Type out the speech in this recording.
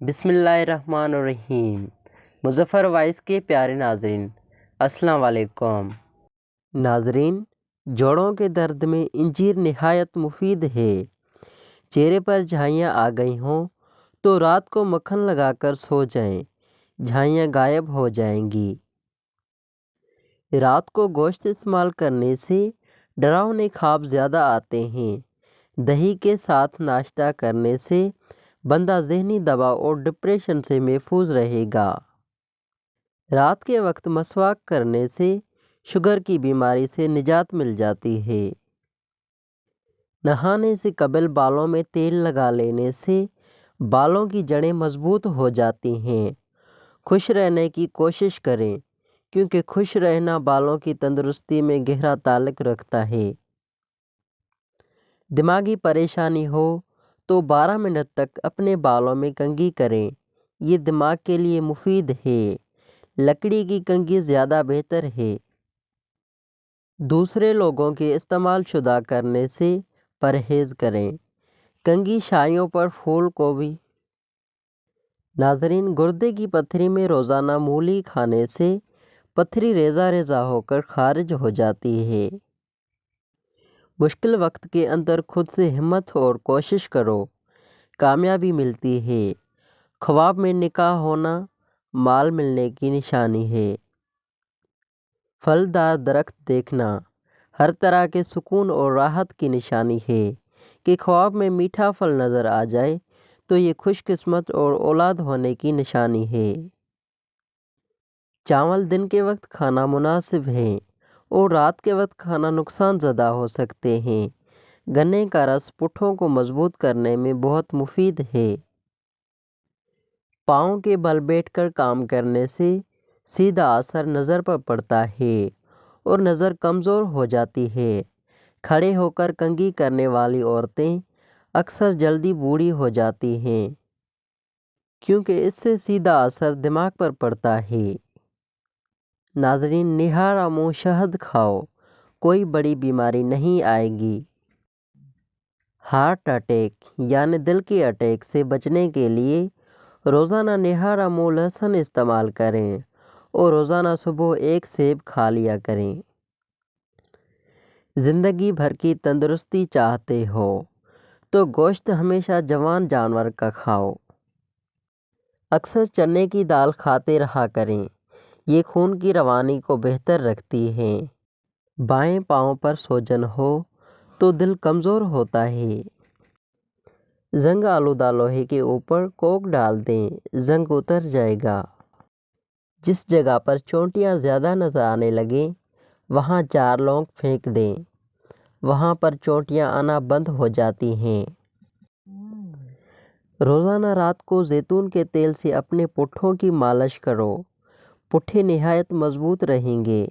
بسم اللہ الرحمن الرحیم۔ مظفر وائس کے پیارے ناظرین، السلام علیکم۔ ناظرین، جوڑوں کے درد میں انجیر نہایت مفید ہے۔ چہرے پر جھائیاں آ گئی ہوں تو رات کو مکھن لگا کر سو جائیں، جھائیاں غائب ہو جائیں گی۔ رات کو گوشت استعمال کرنے سے ڈراؤنے خواب زیادہ آتے ہیں۔ دہی کے ساتھ ناشتہ کرنے سے بندہ ذہنی دباؤ اور ڈپریشن سے محفوظ رہے گا۔ رات کے وقت مسواک کرنے سے شوگر کی بیماری سے نجات مل جاتی ہے۔ نہانے سے قبل بالوں میں تیل لگا لینے سے بالوں کی جڑیں مضبوط ہو جاتی ہیں۔ خوش رہنے کی کوشش کریں کیونکہ خوش رہنا بالوں کی تندرستی میں گہرا تعلق رکھتا ہے۔ دماغی پریشانی ہو تو 12 منٹ تک اپنے بالوں میں کنگھی کریں، یہ دماغ کے لیے مفید ہے۔ لکڑی کی کنگھی زیادہ بہتر ہے۔ دوسرے لوگوں کے استعمال شدہ کرنے سے پرہیز کریں۔ کنگھی شائیوں پر پھول کو بھی۔ ناظرین، گردے کی پتھری میں روزانہ مولی کھانے سے پتھری ریزہ ریزہ ہو کر خارج ہو جاتی ہے۔ مشکل وقت کے اندر خود سے ہمت اور کوشش کرو، کامیابی ملتی ہے۔ خواب میں نکاح ہونا مال ملنے کی نشانی ہے۔ پھلدار درخت دیکھنا ہر طرح کے سکون اور راحت کی نشانی ہے۔ کہ خواب میں میٹھا پھل نظر آ جائے تو یہ خوش قسمت اور اولاد ہونے کی نشانی ہے۔ چاول دن کے وقت کھانا مناسب ہے اور رات کے وقت کھانا نقصان زدہ ہو سکتے ہیں۔ گنے کا رس پٹھوں کو مضبوط کرنے میں بہت مفید ہے۔ پاؤں کے بل بیٹھ کر کام کرنے سے سیدھا اثر نظر پر پڑتا ہے اور نظر کمزور ہو جاتی ہے۔ کھڑے ہو کر کنگھی کرنے والی عورتیں اکثر جلدی بوڑھی ہو جاتی ہیں کیونکہ اس سے سیدھا اثر دماغ پر پڑتا ہے۔ ناظرین، نہارا منہ شہد کھاؤ، کوئی بڑی بیماری نہیں آئے گی۔ ہارٹ اٹیک یعنی دل کے اٹیک سے بچنے کے لیے روزانہ نہارا منہ لہسن استعمال کریں اور روزانہ صبح ایک سیب کھا لیا کریں۔ زندگی بھر کی تندرستی چاہتے ہو تو گوشت ہمیشہ جوان جانور کا کھاؤ۔ اکثر چنے کی دال کھاتے رہا کریں، یہ خون کی روانی کو بہتر رکھتی ہے۔ بائیں پاؤں پر سوجن ہو تو دل کمزور ہوتا ہے۔ زنگ آلودہ لوہے کے اوپر کوک ڈال دیں، زنگ اتر جائے گا۔ جس جگہ پر چونٹیاں زیادہ نظر آنے لگیں وہاں 4 لونگ پھینک دیں، وہاں پر چونٹیاں آنا بند ہو جاتی ہیں۔ روزانہ رات کو زیتون کے تیل سے اپنے پٹھوں کی مالش کرو، پٹھے نہایت مضبوط رہیں گے۔